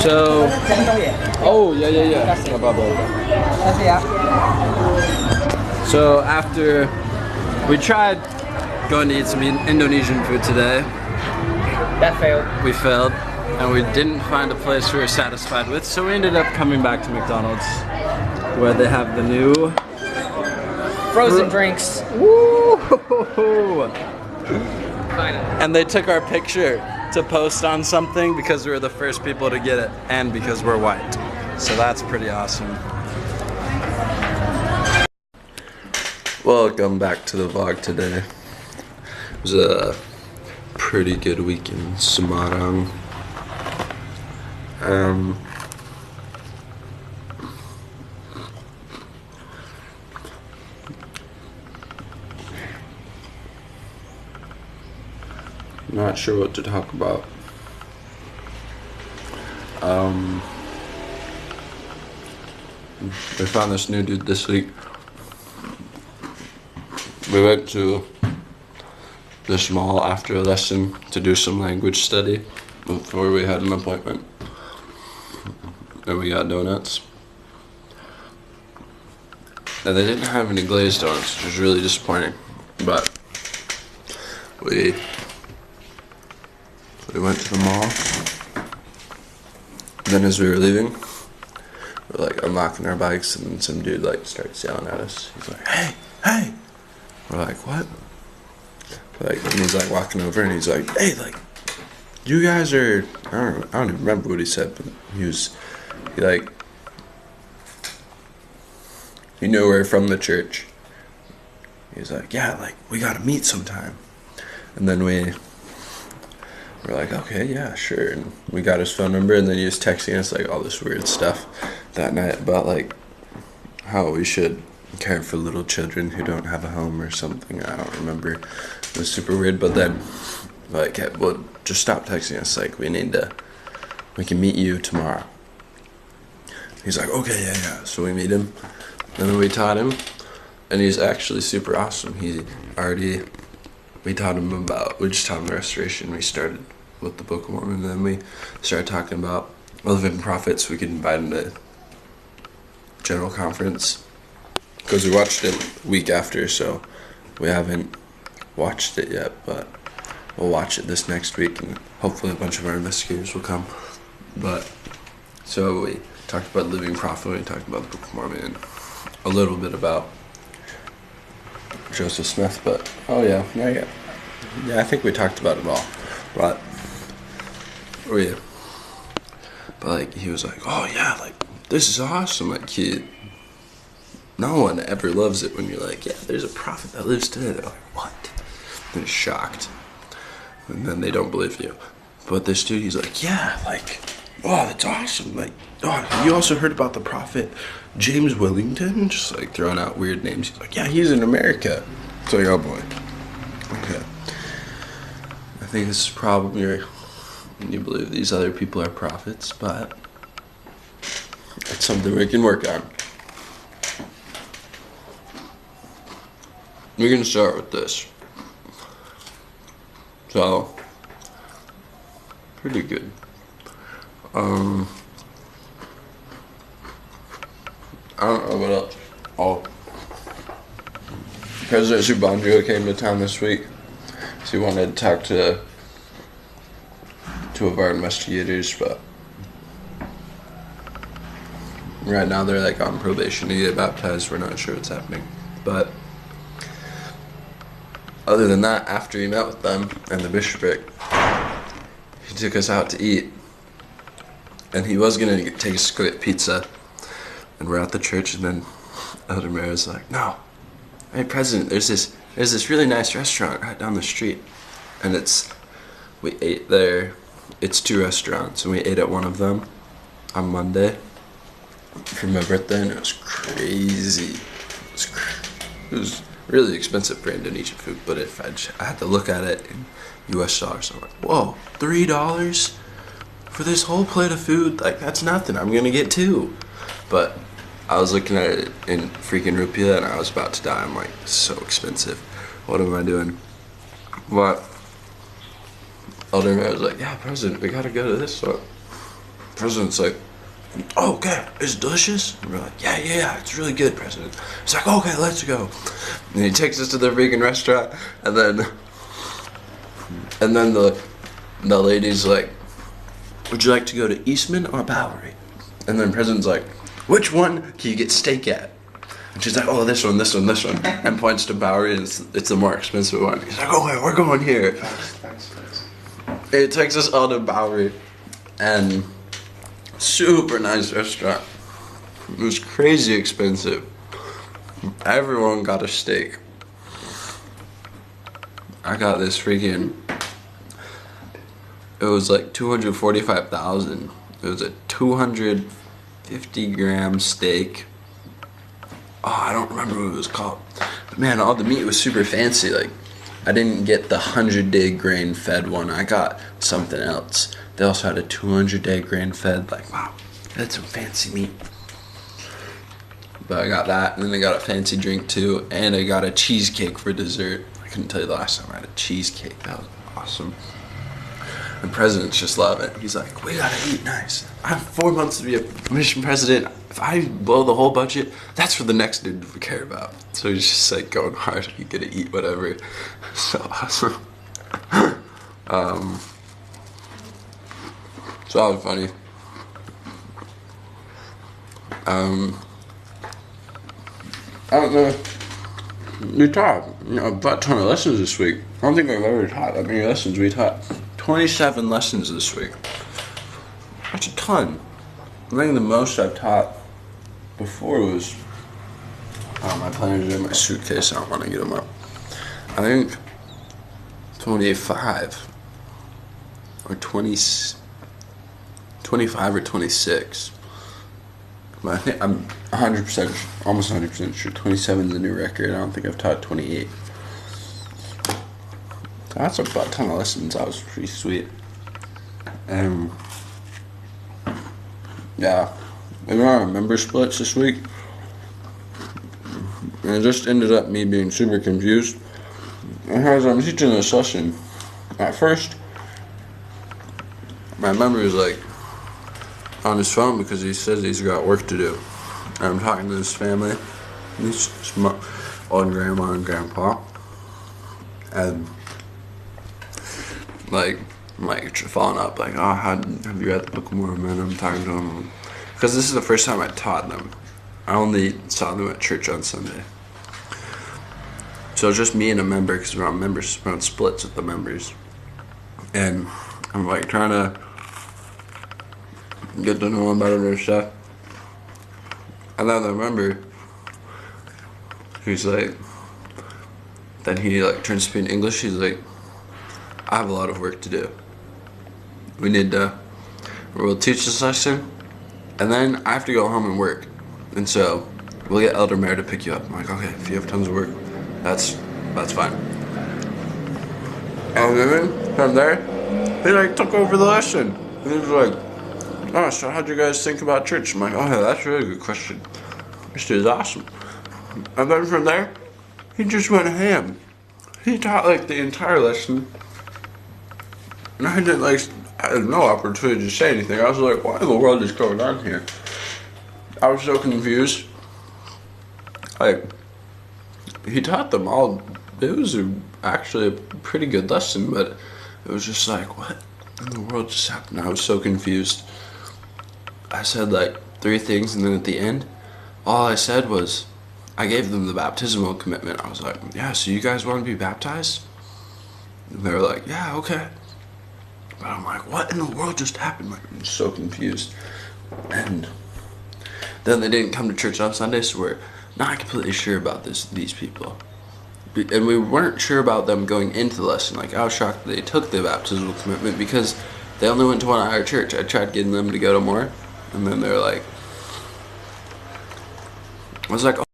So, oh yeah. So after we tried going to eat some Indonesian food today, That failed. we failed, and we didn't find a place we were satisfied with, so we ended up coming back to McDonald's, where they have the new Frozen drinks. Woo! Finally. And they took our picture to post on something because we were the first people to get it, and because we're white. So that's pretty awesome. Welcome back to the vlog today. It was a pretty good week in Semarang. Not sure what to talk about. We found this new dude this week. We went to this mall after a lesson to do some language study before we had an appointment. And we got donuts. And they didn't have any glazed donuts, which was really disappointing. But we went to the mall. And then as we were leaving, we're like unlocking our bikes, and then some dude like starts yelling at us. He's like, hey! We're like, what? Like, and he's like walking over, and he's like, hey, like, you guys are, I don't even remember what he said, but he like, you know we're from the church. He's like, yeah, like, we gotta meet sometime. And then we're like, okay, yeah, sure. And we got his phone number, and then he was texting us like all this weird stuff that night about like how we should care for little children who don't have a home or something. I don't remember. It was super weird. But then like, well, just stop texting us. Like, we can meet you tomorrow. He's like, okay, yeah. So we meet him, and then we taught him, and he's actually super awesome. We just taught him the restoration. We started with the Book of Mormon, and then we started talking about living prophets. We could invite him to general conference, because we watched it a week after, so we haven't watched it yet, but we'll watch it this next week, and hopefully a bunch of our investigators will come. But so we talked about living prophet, we talked about the Book of Mormon, and a little bit about Joseph Smith, but yeah, I think we talked about it all. But like, he was like, oh yeah, like, this is awesome. Like, no one ever loves it when you're like, yeah, there's a prophet that lives today. They're like, what? They're shocked, and then they don't believe you. But this dude, he's like, yeah, like, oh, that's awesome. Like, oh, you also heard about the prophet James Willington? Just like throwing out weird names. He's like, yeah, he's in America. It's like, oh boy. Okay. I think this is probably when you believe these other people are prophets, but it's something we can work on. We're gonna start with this. So, pretty good. I don't know what else. Oh, President Subanjo came to town this week, so he wanted to talk to two of our investigators, but right now they're like on probation to get baptized. We're not sure what's happening, but other than that, after he met with them and the bishopric, he took us out to eat, and he was gonna take us to go get pizza, and we're at the church, and then Elder Mayor was like, no, hey President, there's this really nice restaurant right down the street, and we ate there. It's two restaurants, and we ate at one of them on Monday for my birthday, and it was crazy. It was really expensive for Indonesian food, but if I had to look at it in US dollars, I'm like, whoa, $3 for this whole plate of food? Like, that's nothing. I'm gonna get two. But I was looking at it in freaking rupiah, and I was about to die. I'm like, so expensive. What am I doing? But Elder Mayor was like, yeah, President, we gotta go to this one. President's like, oh, okay, it's delicious? And we're like, yeah, it's really good, President. He's like, okay, let's go. And he takes us to the vegan restaurant, and then the lady's like, would you like to go to Eastman or Bowery? And then President's like, which one can you get steak at? And she's like, oh, this one, and points to Bowery, and it's the more expensive one. He's like, okay, we're going here. Thanks. It takes us all to Bowery, and super nice restaurant. It was crazy expensive. Everyone got a steak. I got this freaking, it was like 245,000. It was a 250 gram steak. Oh, I don't remember what it was called. But man, all the meat was super fancy. Like, I didn't get the 100-day grain-fed one. I got something else. They also had a 200-day grain-fed. Like, wow, that's some fancy meat. But I got that, and then I got a fancy drink too, and I got a cheesecake for dessert. I couldn't tell you the last time I had a cheesecake. That was awesome. The presidents just love it. He's like, we gotta eat nice. I have 4 months to be a mission president. If I blow the whole budget, that's for the next dude we care about. So he's just like going hard. You gotta eat whatever. So awesome. So that was funny. I don't know. We taught a butt ton of lessons this week. I don't think I've ever taught that many lessons. We taught 27 lessons this week. That's a ton. I think the most I've taught before was, my planners are in my suitcase. I don't want to get them up. I think 25 or 25 or 26. But I think I'm 100%, almost 100% sure 27 is the new record. I don't think I've taught 28. That's a butt ton of lessons. That was pretty sweet. Yeah. We were on member splits this week. And it just ended up me being super confused. And as I'm teaching this lesson, at first, my member is like on his phone because he says he's got work to do. And I'm talking to his family, his old grandma and grandpa. And like following up, like, oh, have you read the Book of Mormon? I'm talking to them because this is the first time I taught them. I only saw them at church on Sunday, so it's just me and a member because we're on splits with the members, and I'm like trying to get to know them better and stuff. And then the member, he's like, then he like turns to me in English. He's like, I have a lot of work to do. We'll teach this lesson, and then I have to go home and work. And so, we'll get Elder Mayor to pick you up. I'm like, okay, if you have tons of work, that's fine. And then, from there, he like took over the lesson. And he was like, oh, so how'd you guys think about church? I'm like, oh, yeah, that's a really good question. This is awesome. And then from there, he just went ham. He taught like the entire lesson. And I had no opportunity to say anything. I was like, what in the world is going on here? I was so confused. Like, he taught them all. It was actually a pretty good lesson, but it was just like, what in the world just happened? I was so confused. I said like 3 things, and then at the end, all I said was, I gave them the baptismal commitment. I was like, yeah, so you guys want to be baptized? And they were like, yeah, okay. But I'm like, what in the world just happened? Like, I'm so confused. And then they didn't come to church on Sunday, so we're not completely sure about these people. And we weren't sure about them going into the lesson. Like, I was shocked that they took the baptismal commitment because they only went to one at our church. I tried getting them to go to more, and then they're like, I was like,